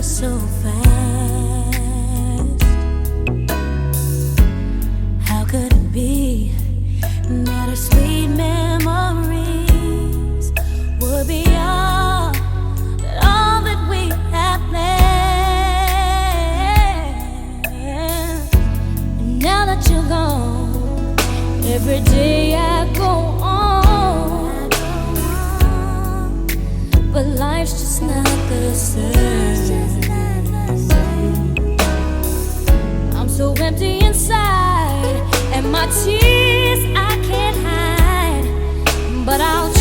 so fast. How could it be that our sweet memories would be all that we have planned? And now that you're gone, every day I go on, but life's just not the same. I'm so empty inside, and my tears I can't hide, but I'll